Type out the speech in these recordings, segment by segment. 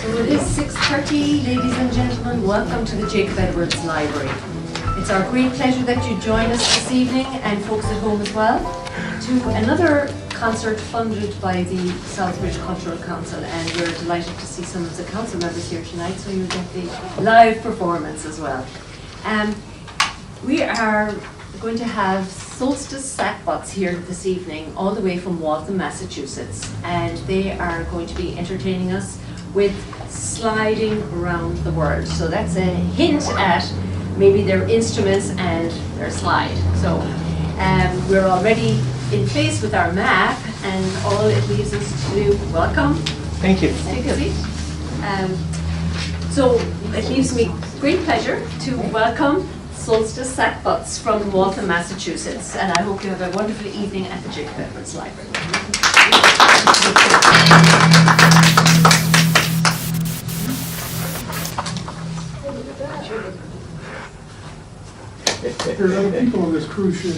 So it is 6:30, ladies and gentlemen. Welcome to the Jacob Edwards Library. It's our great pleasure that you join us this evening, and folks at home as well, to another concert funded by the Southbridge Cultural Council, and we're delighted to see some of the council members here tonight, so you'll get the live performance as well. We are going to have Solstice Sackbots here this evening, all the way from Waltham, Massachusetts, and they are going to be entertaining us with sliding around the world. So that's a hint at maybe their instruments and their slide. So we're already in place with our map, and all it leaves us to do, welcome. Thank you. Take a seat. So it leaves me great pleasure to welcome Solstice Sackbots from Waltham, Massachusetts, and I hope you have a wonderful evening at the Jacob Edwards Library. There's other people on this cruise ship.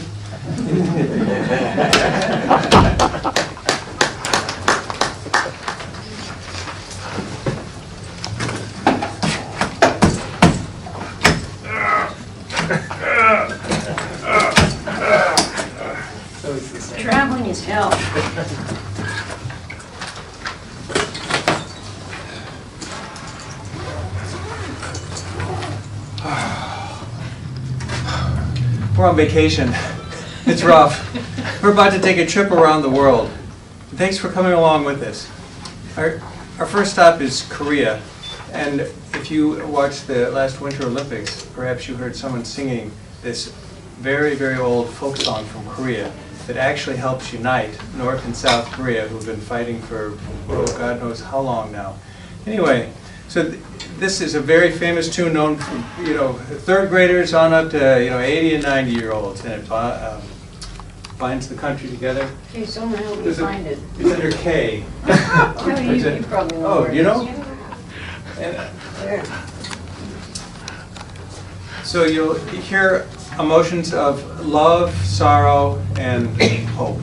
Traveling is hell. We're on vacation. It's rough. We're about to take a trip around the world. Thanks for coming along with us. Our first stop is Korea. And if you watched the last Winter Olympics, perhaps you heard someone singing this very, very old folk song from Korea that actually helps unite North and South Korea, who've been fighting for, oh, God knows how long now. Anyway, so this is a very famous tune known from, third graders on up to, 80 and 90-year-olds, and it binds the country together. Okay, someone help me find it. It's under K. You probably know. Oh, you know? So you'll hear emotions of love, sorrow, and hope.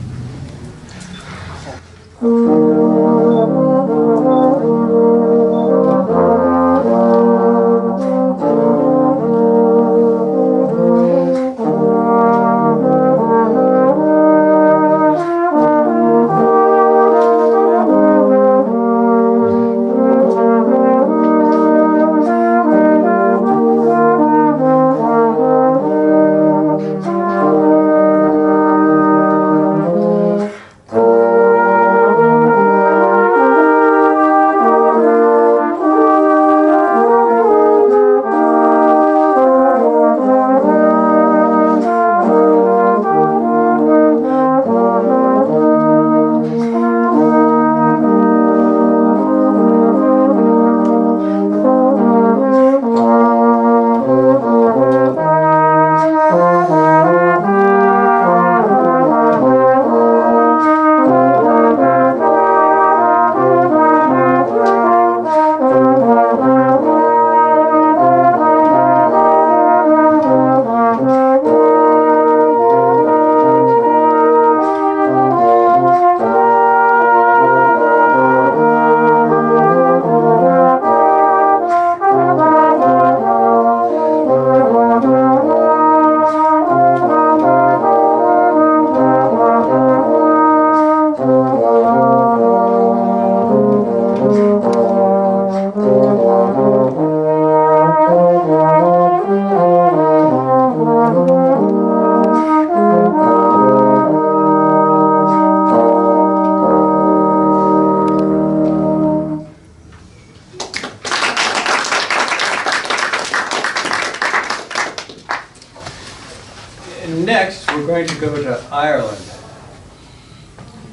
Next, we're going to go to Ireland.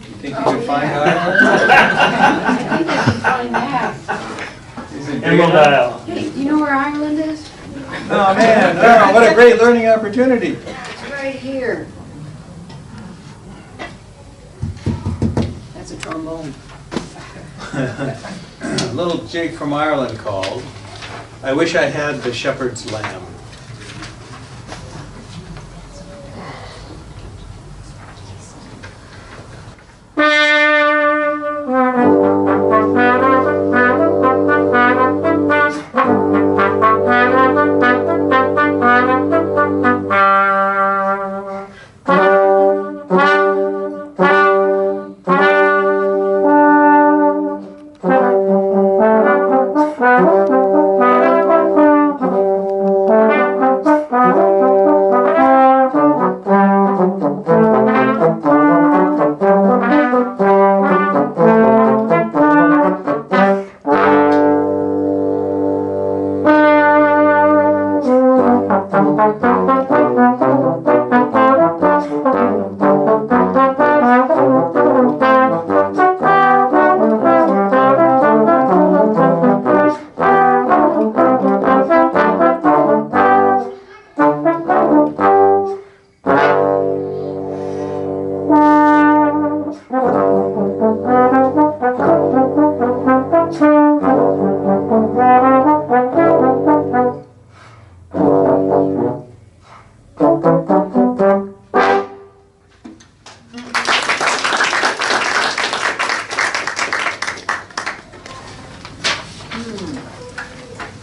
Do you think you can find Ireland? I think I can find that. Is it big Emerald enough? Isle. Hey, you know where Ireland is? Oh man, oh, what a great learning opportunity. It's right here. That's a trombone. A little jig from Ireland called I Wish I Had the Shepherd's Lamb.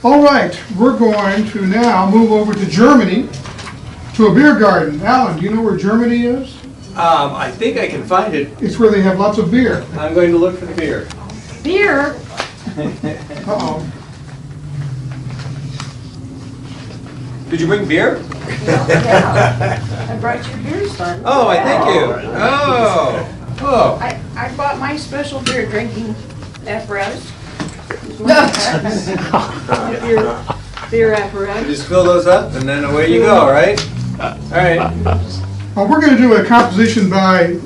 All right, we're going to now move over to Germany, to a beer garden. Alan, do you know where Germany is? I think I can find it. It's where they have lots of beer. I'm going to look for the beer. Beer? Uh-oh. Did you bring beer? Yeah. I brought you beer, son. Oh, I thank you. Oh. Oh. I bought my special beer drinking apparatus. Beer apparatus. Just fill those up and then away you go, right? All right. We're going to do a composition by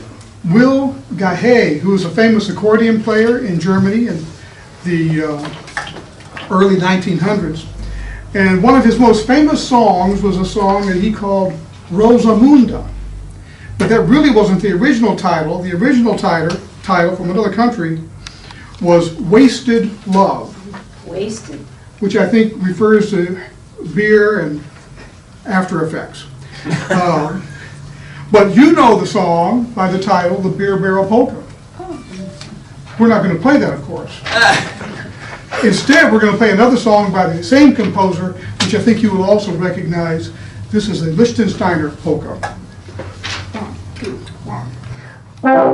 Will Gahay, who is a famous accordion player in Germany in the early 1900s. And one of his most famous songs was a song that he called Rosamunda. But that really wasn't the original title. The original title from another country was Wasted Love, Wasted. which I think refers to beer and After Effects. But you know the song by the title, The Beer Barrel Polka. We're not going to play that, of course. Instead, we're going to play another song by the same composer, which I think you will also recognize. This is a Lichtensteiner polka. 1, 2, 1.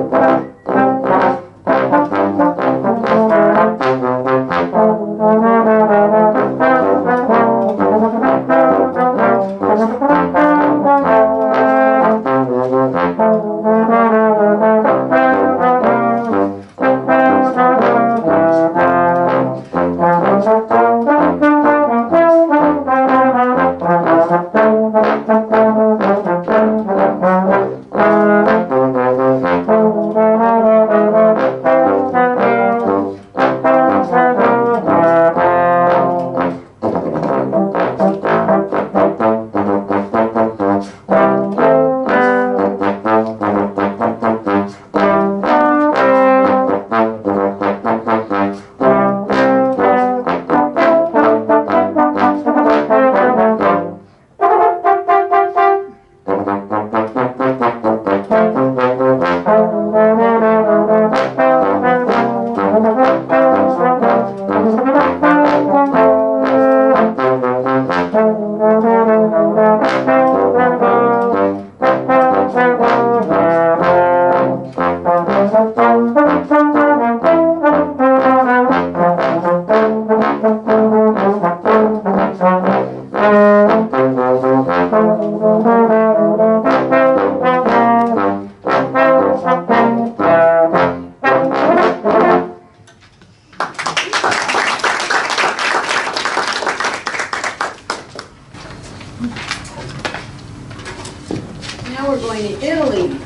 Now we're going to Italy,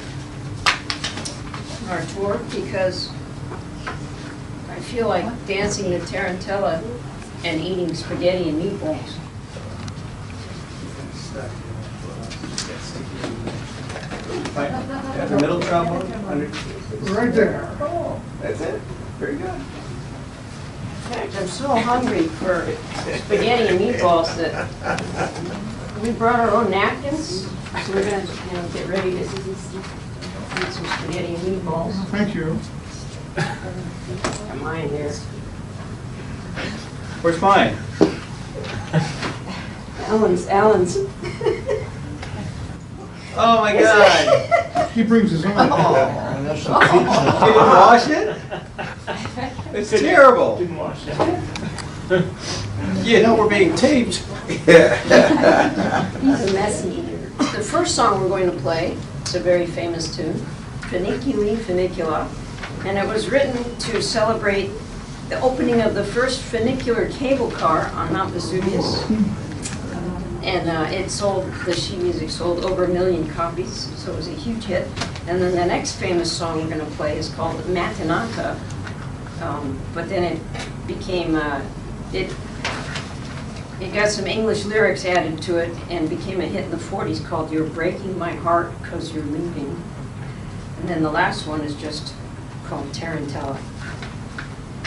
our tour, because I feel like dancing the tarantella and eating spaghetti and meatballs. The middle trombone? Right there. That's it? Very good. In fact, I'm so hungry for spaghetti and meatballs that we brought our own napkins, so we're gonna, get ready to eat some spaghetti and meatballs. Thank you. Got mine here. Where's mine? Alan's. Oh my God. He brings his own. You didn't wash it? It's terrible. Didn't wash it. You know we're being taped. He's a messy eater. The first song we're going to play is a very famous tune, Funiculi Funicula, and it was written to celebrate the opening of the first funicular cable car on Mount Vesuvius. And the sheet music sold over 1 million copies, so it was a huge hit. And then the next famous song we're going to play is called Mattanata, but then it became, it got some English lyrics added to it and became a hit in the 40s called You're Breaking My Heart 'Cause You're Leaving. And then the last one is just called Tarantella.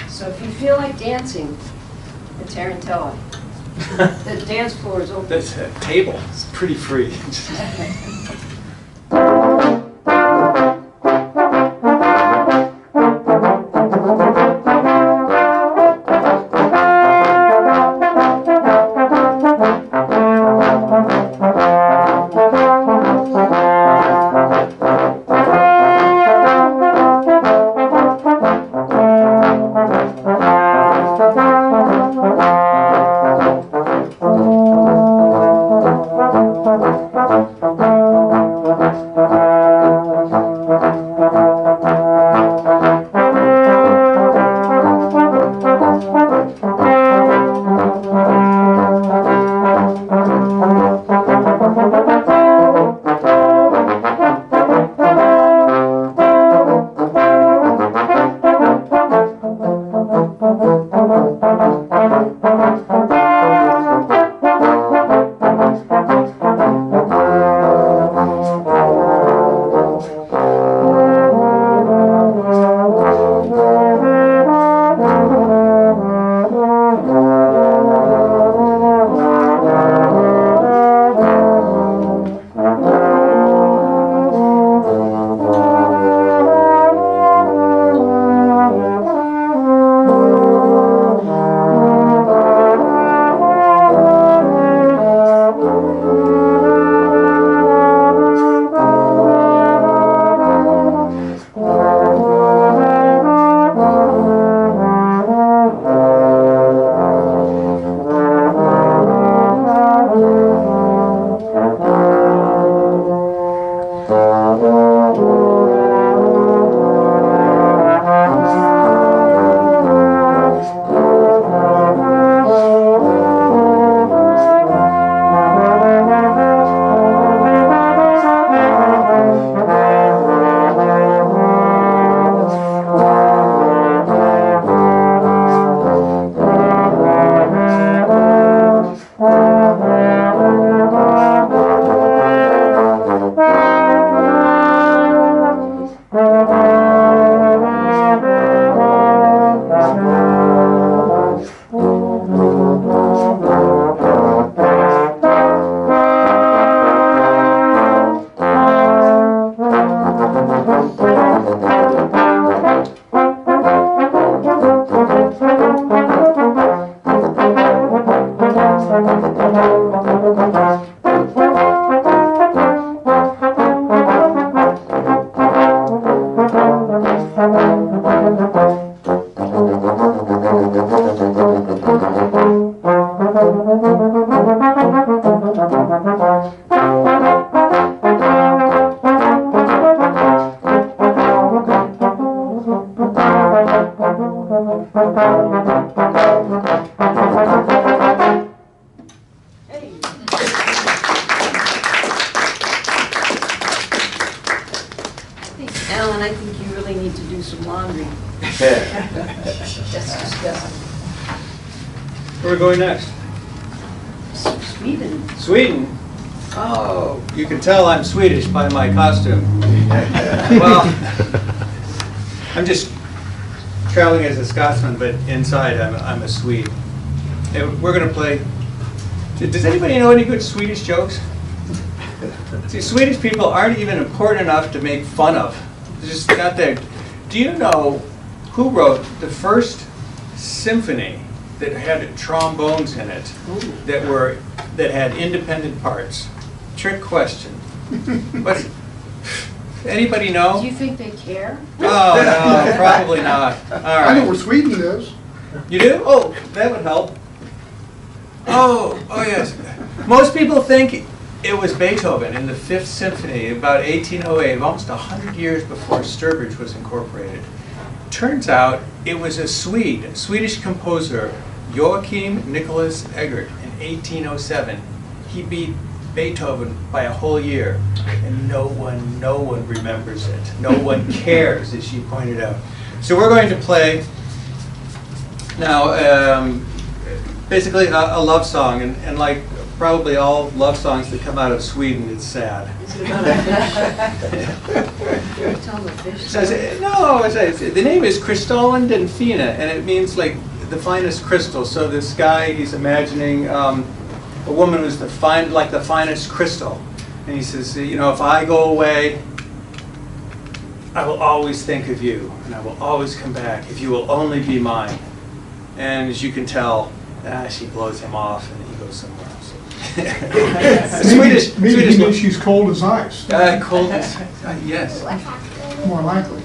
So if you feel like dancing, the Tarantella. The dance floor is open. That's a table. It's pretty free. Alan, I think you really need to do some laundry. That's disgusting. Where are we going next? Sweden. Sweden. Oh, you can tell I'm Swedish by my costume. Well, I'm just traveling as a Scotsman, but inside I'm a Swede. And we're going to play. Does anybody know any good Swedish jokes? See, Swedish people aren't even important enough to make fun of. They're just not there. Do you know who wrote the first symphony that had trombones in it that had independent parts? Trick question. What? Anybody know? Do you think they care? Oh no, probably not. All I know right. where Sweden is. You do? Oh, that would help. Oh yes. Most people think it was Beethoven in the Fifth Symphony, about 1808, almost 100 years before Sturbridge was incorporated. Turns out it was a Swedish composer, Joachim Nicholas Egert, in 1807. He beat Beethoven by a whole year, and no one remembers it. No one cares, as she pointed out. So we're going to play now basically a love song, and like probably all love songs that come out of Sweden, it's sad. Is it about a fish? Tell the fish. The name is Cristallin den Fina, and it means like the finest crystal. So this guy, he's imagining a woman who's like the finest crystal. And he says, you know, if I go away, I will always think of you, and I will always come back if you will only be mine. And as you can tell, she blows him off, and he goes somewhere else. Maybe he knows she's cold as ice. Cold as yes. More likely.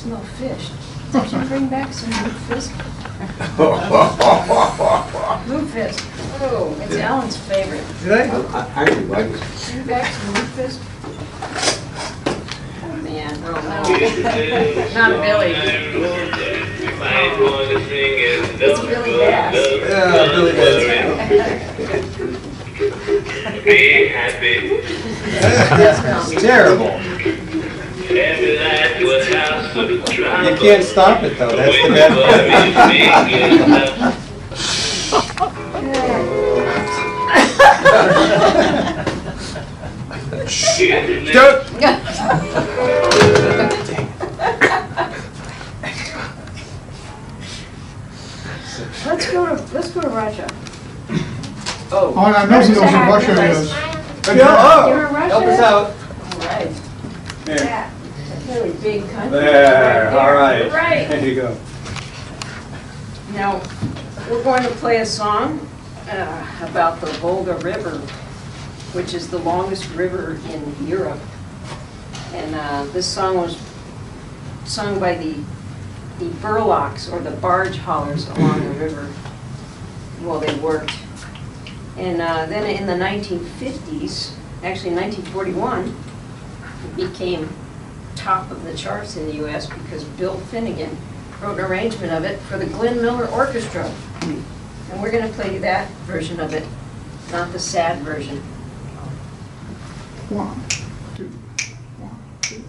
smell fish. Did you bring back some lutefisk? Lutefisk. Oh, it's Alan's favorite. Did I? I actually like it. Bring back some lutefisk. Oh, man. Oh, no. Not Billy. It's Billy Bass. Yeah, Billy Bass. Be happy. It's terrible. Every life was house of trouble. You can't stop it though, that's the bad Let's go to Russia. Oh, and I know who knows what Russia is. Oh, You're in Russia? help us out. All right. Here. Yeah. It's a really big country. There, all right. Right. There you go. Now, we're going to play a song about the Volga River, which is the longest river in Europe. And this song was sung by the burlocks, or the barge haulers along the river while they worked. And then in the 1950s, actually in 1941, it became top of the charts in the U.S. because Bill Finnegan wrote an arrangement of it for the Glenn Miller Orchestra. And we're going to play that version of it, not the sad version. 1, 2, 1, 2.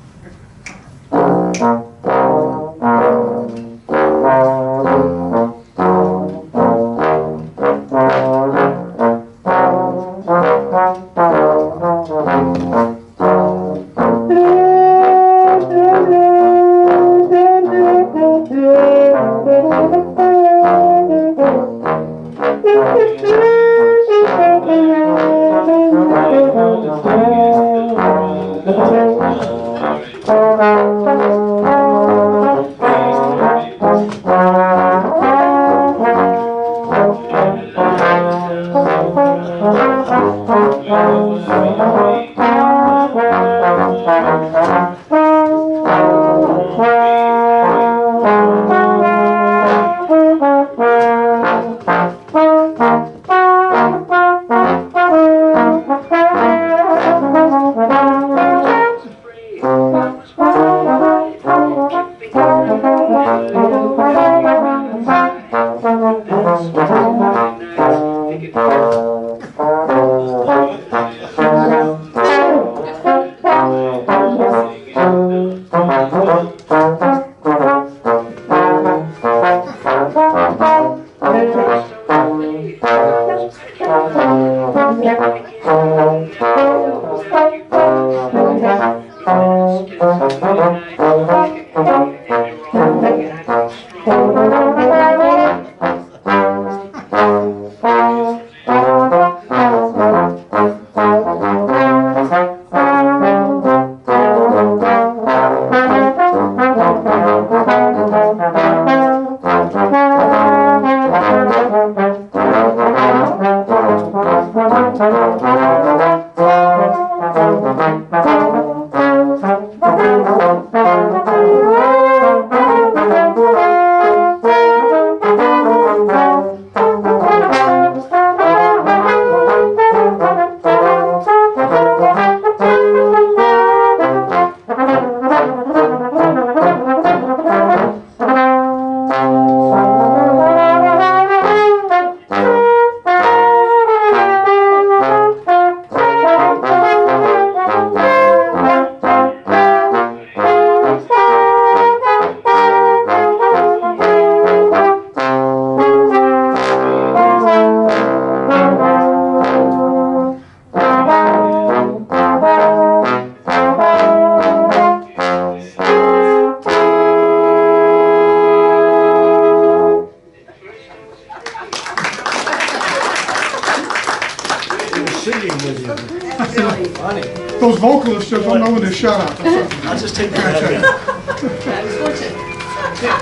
Those vocalists just don't know when to shut up. I'll just take that.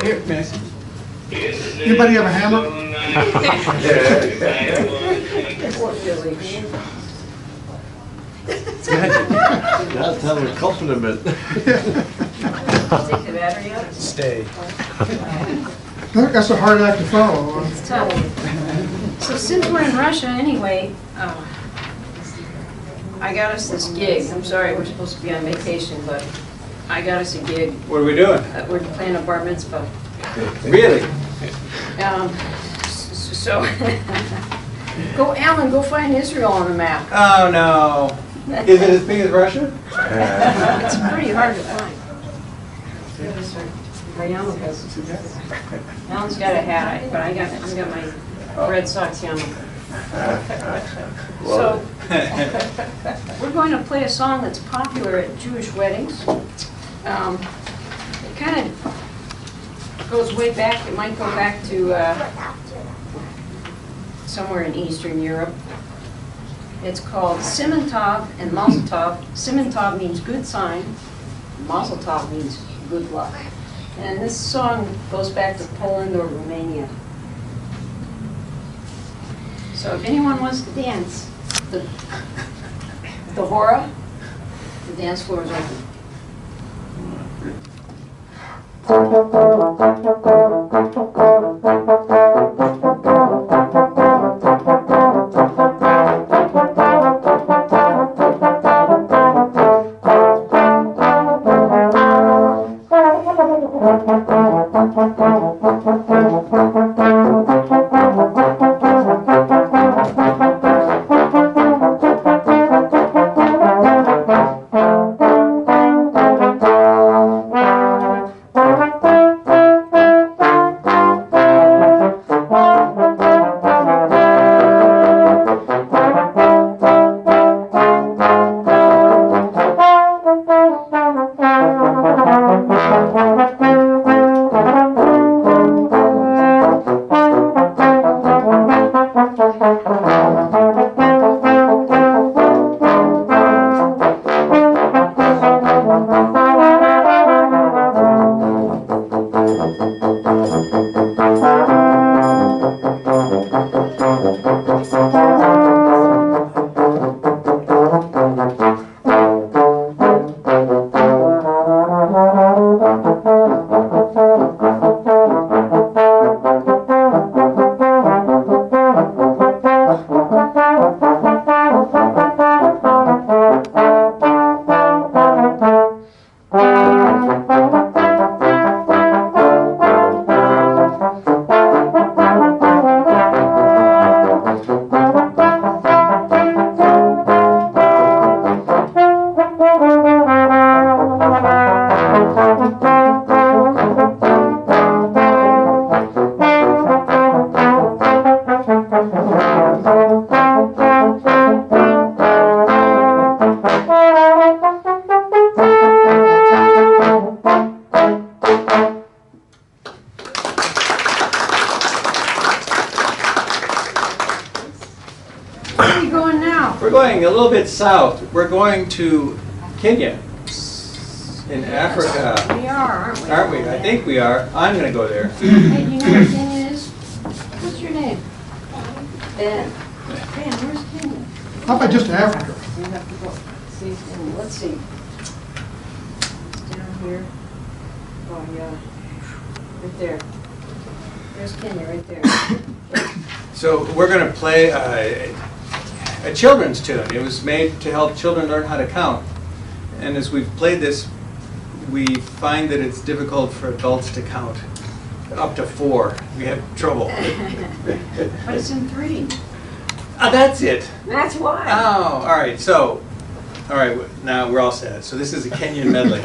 Here, Max. Anybody have a hammer? Poor Billy. Gotta tell him a compliment. Take the battery out? Stay. That's a hard act to follow. It's tough. So since we're in Russia anyway, I got us this gig. I'm sorry, we're supposed to be on vacation, but I got us a gig. What are we doing? We're playing a bar mitzvah. Really? So, go, Alan, go find Israel on the map. Oh, no. Is it as big as Russia? It's pretty hard to find. Alan's got a hat, but I got my Red Sox yarmulke. So, we're going to play a song that's popular at Jewish weddings. It kind of goes way back, it might go back to somewhere in Eastern Europe. It's called Siman Tov and Mazel Tov. Siman Tov means good sign, Mazel Tov means good luck. And this song goes back to Poland or Romania. So if anyone wants to dance, the hora, the dance floor is open. Where are you going now? We're going a little bit south. We're going to Kenya in Africa. We are, Aren't we? I think we are. I'm going to go there. Hey, do you know where Kenya is? What's your name? Ben. Ben, where's Kenya? How about just Africa? We have to go. See, let's see. It's down here. Oh, yeah. Right there. There's Kenya right there. So we're going to play a children's tune. It was made to help children learn how to count. And as we've played this, we find that it's difficult for adults to count up to 4. We have trouble. But it's in 3. That's it. That's why. Oh, all right. So, all right. Now we're all set. So this is a Kenyan medley.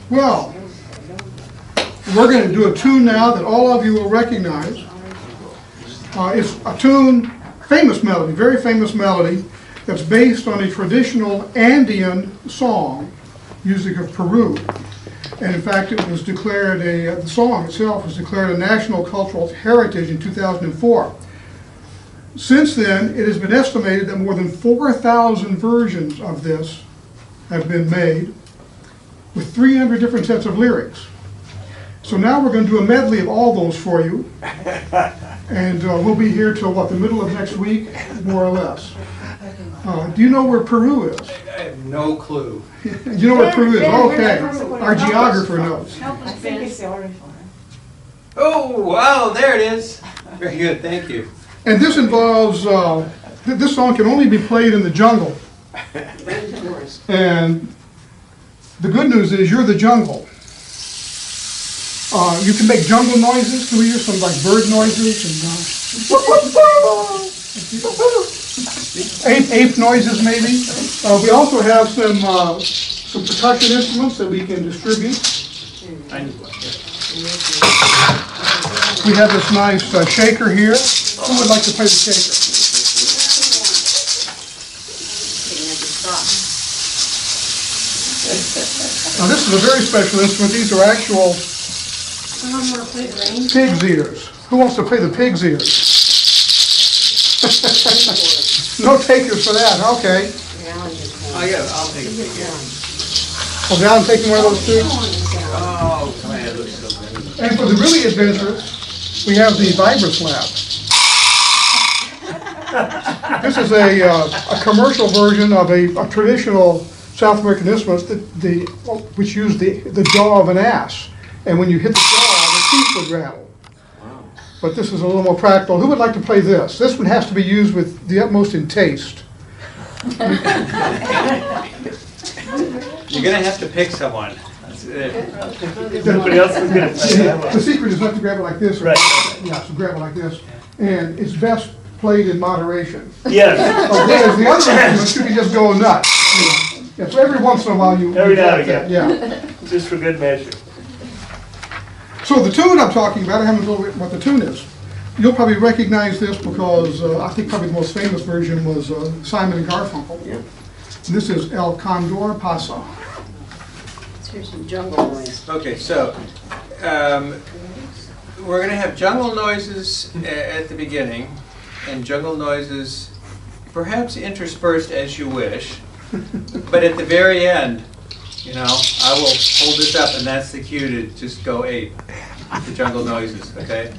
Well, we're going to do a tune now that all of you will recognize. It's a tune, famous melody, very famous melody, that's based on a traditional Andean song, music of Peru. And in fact, it was declared the song itself was declared a National Cultural Heritage in 2004. Since then, it has been estimated that more than 4,000 versions of this have been made with 300 different sets of lyrics. So now we're going to do a medley of all those for you. And we'll be here till, what, the middle of next week, more or less. Do you know where Peru is? I have no clue. You know where Peru is? Okay. Our geographer knows. Help I us, think Ben. it's the orange one. Oh, wow, there it is. Very good, thank you. And this involves, this song can only be played in the jungle. And the good news is you're the jungle. You can make jungle noises. Can we hear some like bird noises and ape noises maybe? We also have some percussion instruments that we can distribute. I need one. We have this nice shaker here. Who would like to play the shaker? Now this is a very special instrument. These are actual pig's ears. Who wants to play the pig's ears? No takers for that, okay. I'll take a peek here. Well, John taking one of those too? Oh, man, it looks so good. And for the really adventurous, we have the Vibrus Lab. This is a commercial version of a traditional South American instrument which used the jaw of an ass. And when you hit the jaw, the teeth would rattle. But this is a little more practical. Who would like to play this? This one has to be used with the utmost in taste. You're gonna have to pick someone. Nobody else is gonna play that one. The secret is not to grab it like this. Right. Yeah, so grab it like this. And it's best played in moderation. Yes, Whereas the other instruments, you can just go nuts. You know. Yeah, so every once in a while you... Every now and that, again. Yeah. just for good measure. So the tune I'm talking about, I haven't told you what the tune is. You'll probably recognize this because I think probably the most famous version was Simon and Garfunkel. Yep. And this is El Condor Pasa. Let's hear some jungle noise. Okay, so, we're gonna have jungle noises at the beginning, and jungle noises perhaps interspersed as you wish, but at the very end, you know, I will hold this up and that's the cue to just go ape, the jungle noises, okay?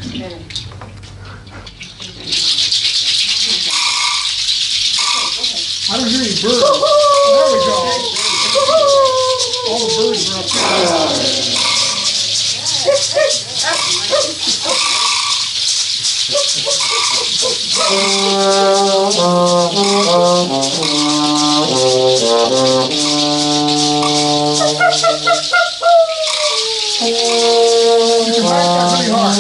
Okay. I don't hear any birds. There we go. All the birds are up there. You can whack that really hard.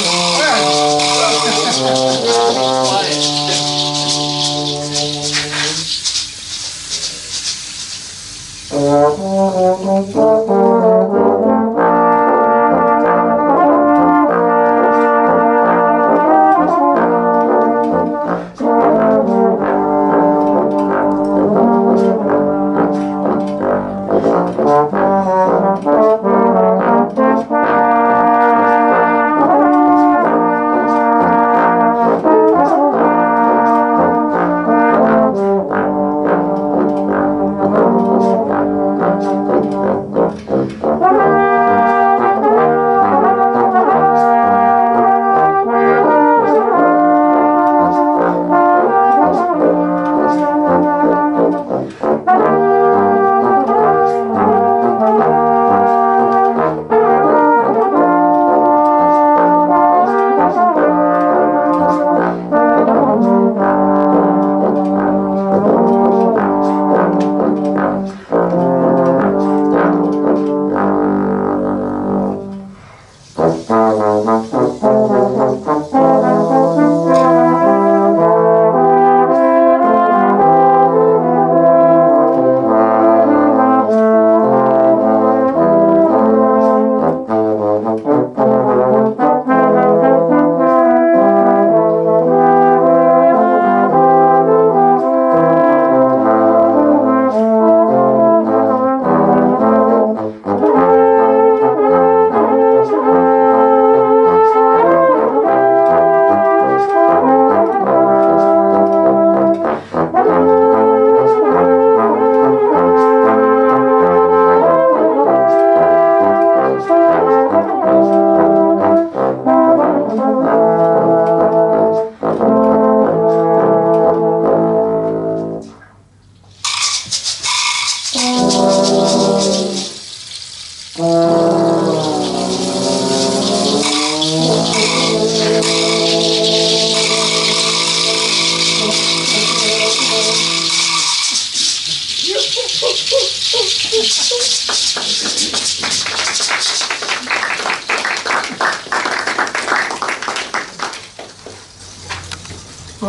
All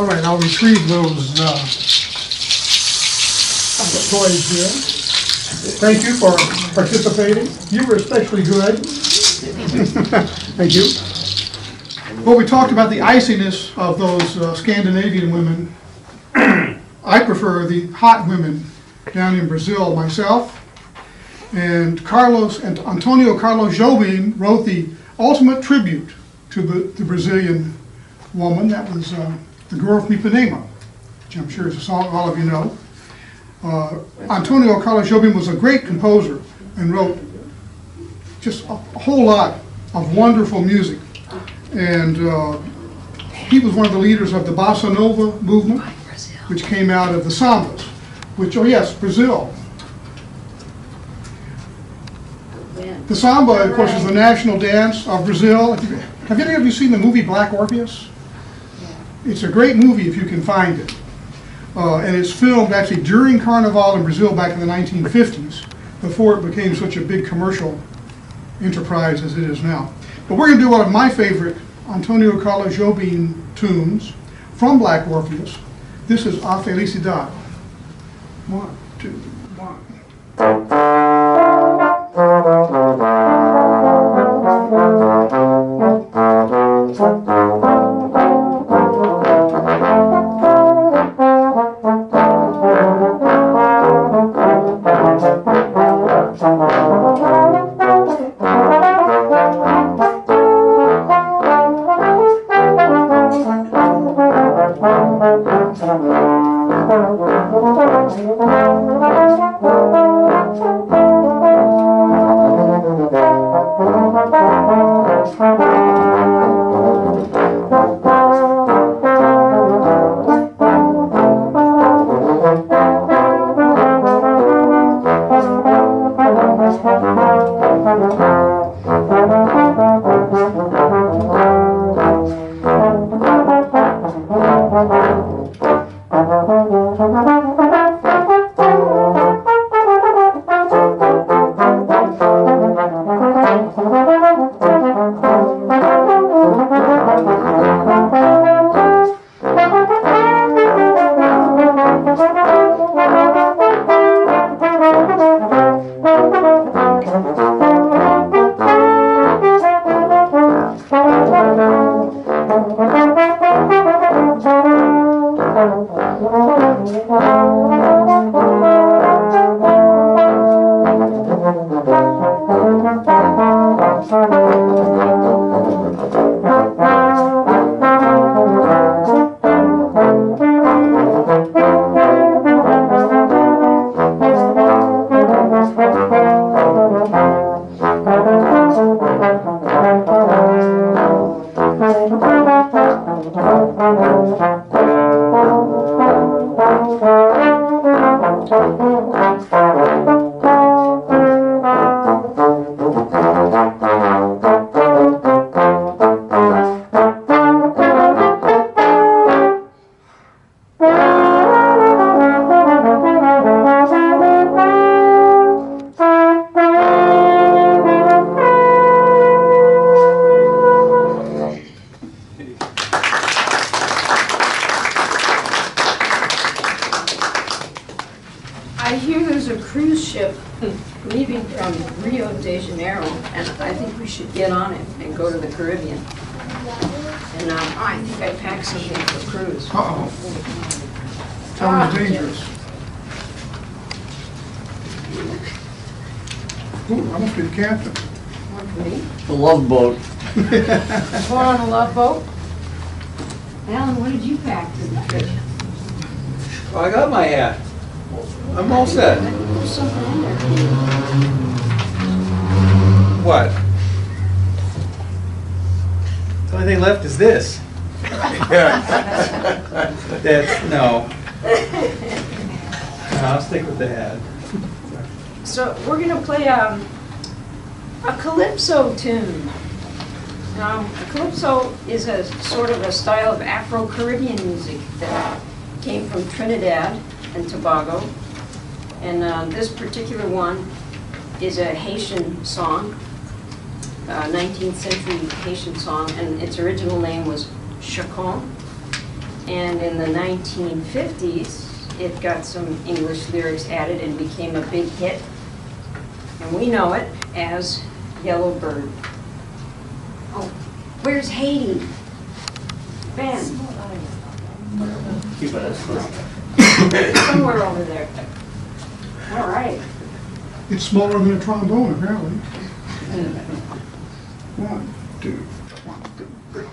right, I'll retrieve those toys here. Thank you for participating. You were especially good. Thank you. Well, we talked about the iciness of those Scandinavian women. I prefer the hot women down in Brazil myself. And Antonio Carlos Jobim wrote the ultimate tribute to the Brazilian woman. That was The Girl from Ipanema, which I'm sure is a song all of you know. Antonio Carlos Jobim was a great composer and wrote just a whole lot of wonderful music. And he was one of the leaders of the Bossa Nova movement, which came out of the sambas, which, oh yes, Brazil. The samba, of course, is the national dance of Brazil. Have any of you seen the movie Black Orpheus? It's a great movie if you can find it. And it's filmed actually during Carnival in Brazil back in the 1950s, before it became such a big commercial enterprise as it is now. But we're going to do one of my favorite Antonio Carlos Jobim tunes from Black Orpheus. This is A Felicidade. 1, 2, 1. I hear there's a cruise ship leaving from Rio de Janeiro, and I think we should get on it and go to the Caribbean. And I think I packed something for the cruise. Uh-oh. Tell me it's dangerous. Ooh, I must be the captain. One for me. The Love Boat. Going on a love boat. Alan, what did you pack for the trip? Oh, I got my hat. I'm all set. There's something in there. What? The only thing left is this. That's, no. I'll stick with the hat. So we're going to play a calypso tune. A calypso is a sort of a style of Afro-Caribbean music that came from Trinidad and Tobago. And this particular one is a Haitian song, 19th century Haitian song, and its original name was Chacon. And in the 1950s, it got some English lyrics added and became a big hit. And we know it as Yellow Bird. Oh, where's Haiti? Ben, Keep it. somewhere over there. All right. It's smaller than a trombone, apparently. 1, 2, 1, 2, 3.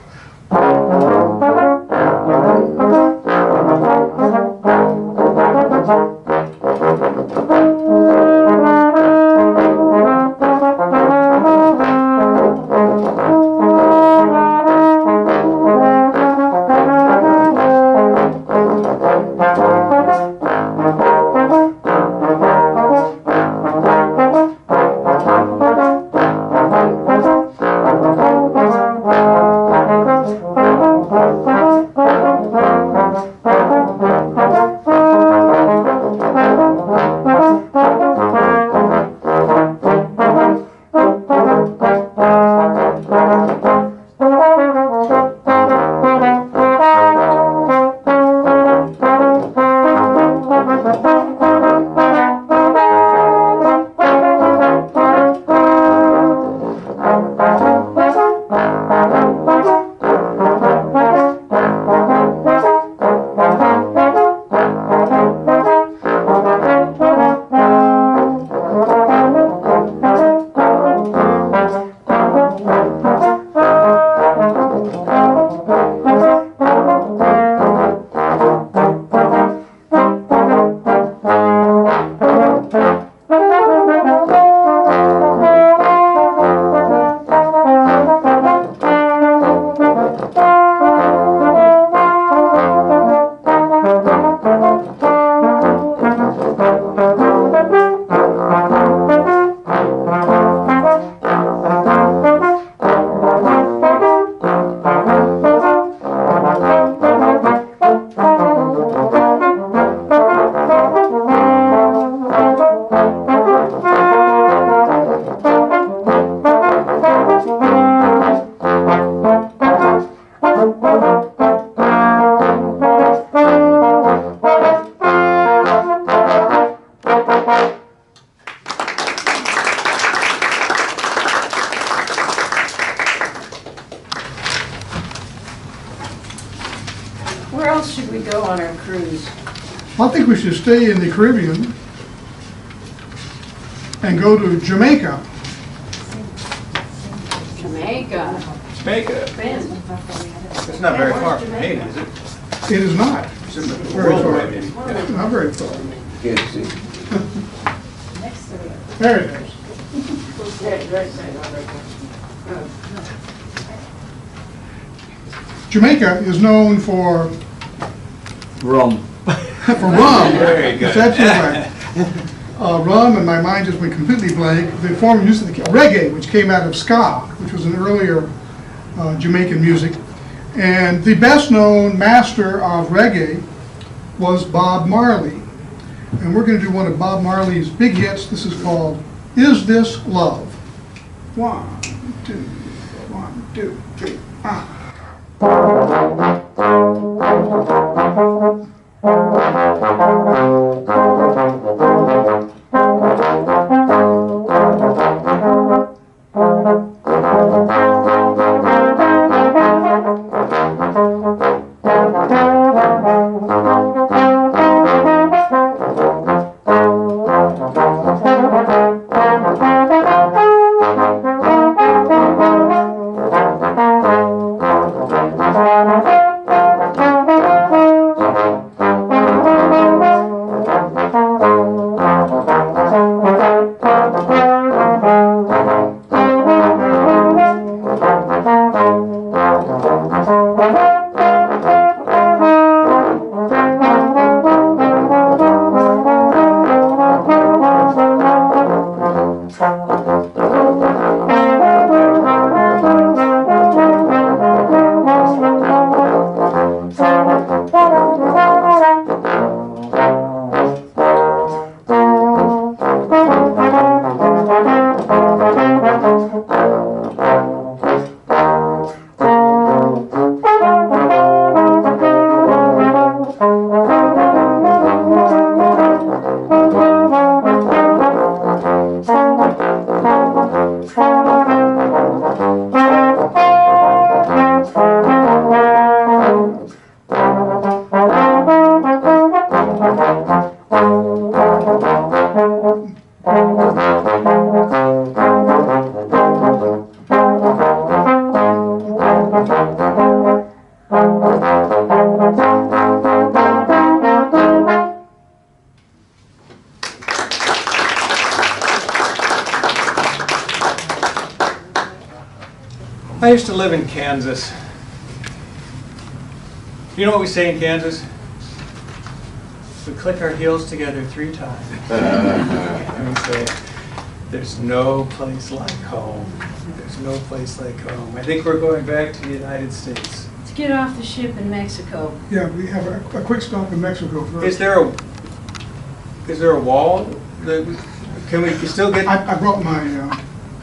Where else should we go on our cruise? I think we should stay in the Caribbean and go to Jamaica. Jamaica. Jamaica. Ben, It's not very far from Haiti, is it? It is not. It's in the Very world far. away, maybe. Not very far. Can't see. There it is. Jamaica is known for Rum. rum. Very good. That's absolutely right. Rum, and my mind just went completely blank. The former use of the reggae, which came out of ska, which was an earlier Jamaican music. And the best known master of reggae was Bob Marley. And we're going to do one of Bob Marley's big hits. This is called Is This Love? 1, 2, 1, 2, 3, ah. I used to live in Kansas. You know what we say in Kansas? We click our heels together 3 times. And we say, there's no place like home. There's no place like home. I think we're going back to the United States. Let's get off the ship in Mexico. Yeah, we have a quick stop in Mexico first. Is there a wall that can we still get? I brought my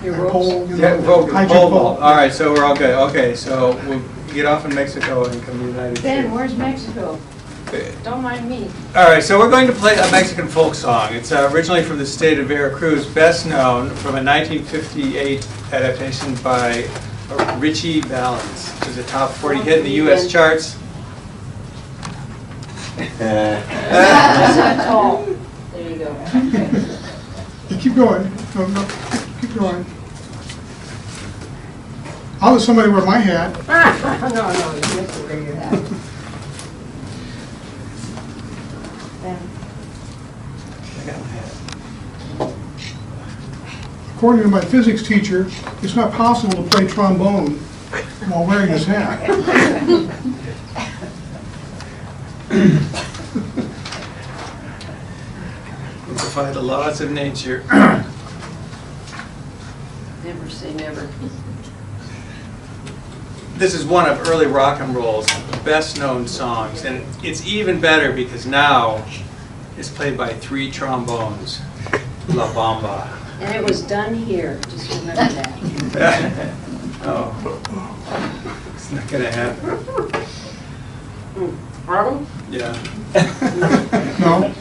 Your my ropes? pole, you Yeah, know, vote, high pole jump vault. pole. All right, so we're all good. Okay, so we'll get off in Mexico and come to the United Ben, States. where's Mexico? Don't mind me. All right, so we're going to play a Mexican folk song. It's originally from the state of Veracruz, best known from a 1958 adaptation by Richie Valens, which was a top 40 hit in the U.S. charts. That's not tall. There you go. You keep going. No, keep going. I'll let somebody wear my hat. No, you have to wear your hat. Ben. I got my hat. According to my physics teacher, it's not possible to play trombone while wearing this hat. Defy the laws of nature. Never say never. This is one of early rock and roll's best known songs, and it's even better because now it's played by 3 trombones. La Bamba. And it was done here, just remember that. Oh, it's not gonna happen. Pardon? Yeah. No?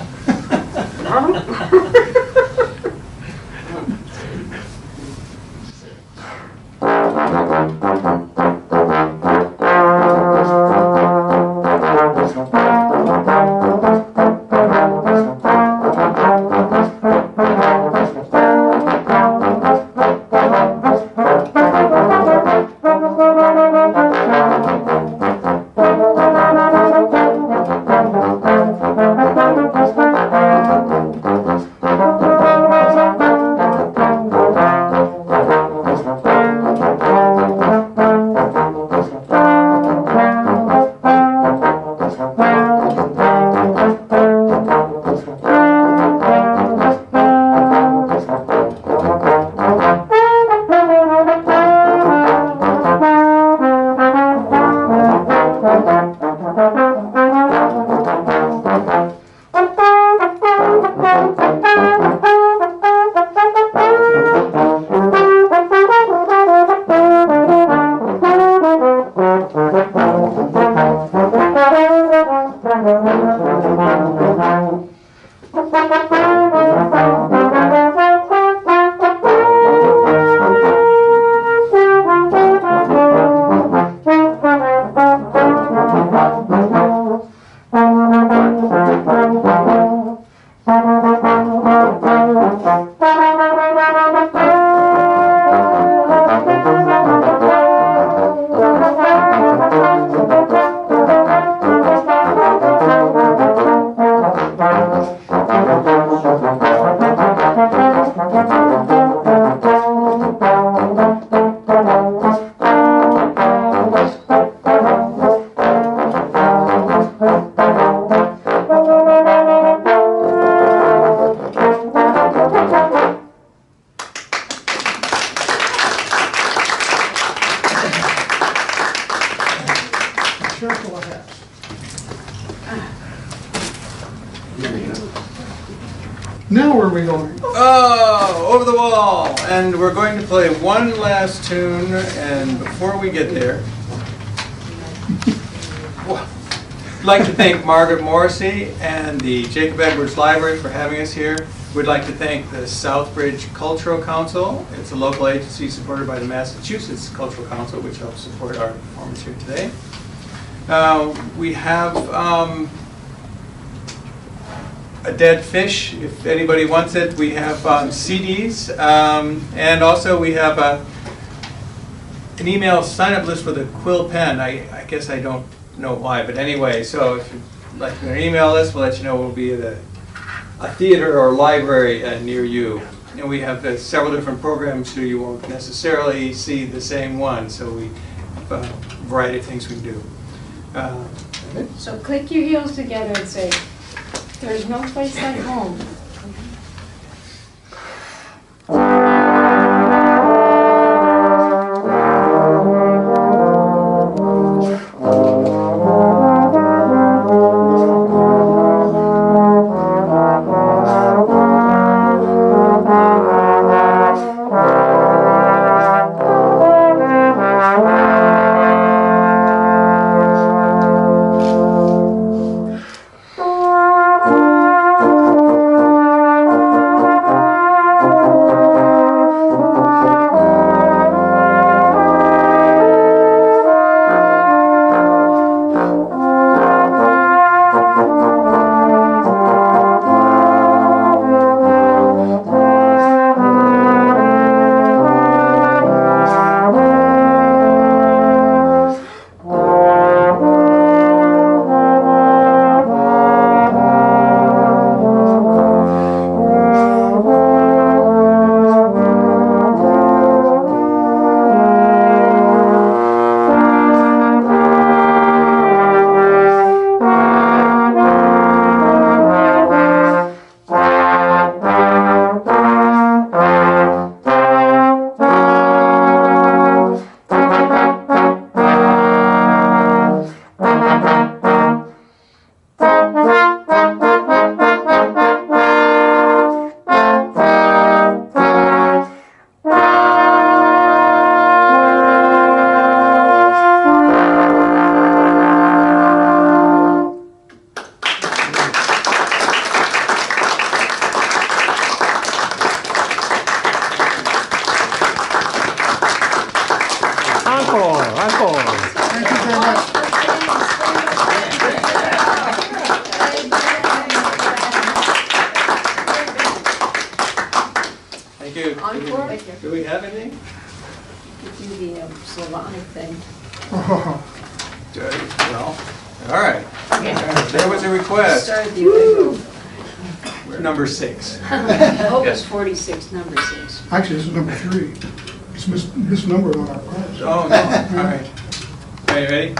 Careful of that. Now where are we going? Oh, over the wall. And we're going to play one last tune, and before we get there, I'd like to thank Margaret Morrissey and the Jacob Edwards Library for having us here. We'd like to thank the Southbridge Cultural Council. It's a local agency supported by the Massachusetts Cultural Council, which helps support our performance here today. We have A Dead Fish, if anybody wants it. We have CDs, and also we have an email sign-up list for the Quill Pen. I guess I don't know why, but anyway, so if you'd like an email list, we'll let you know we'll be at a theater or library near you. And we have several different programs, so you won't necessarily see the same one, so we have a variety of things we can do. So click your heels together and say, there's no place like home. Thank you. Encore? Do we have anything? Do the Slavonic thing. Well, all right. There was a request. Started the Allegro. We're number 6. Opus 46, number 6. Actually, this is number 3. It's misnumbered on our cards. Oh, no. All right. Okay, ready?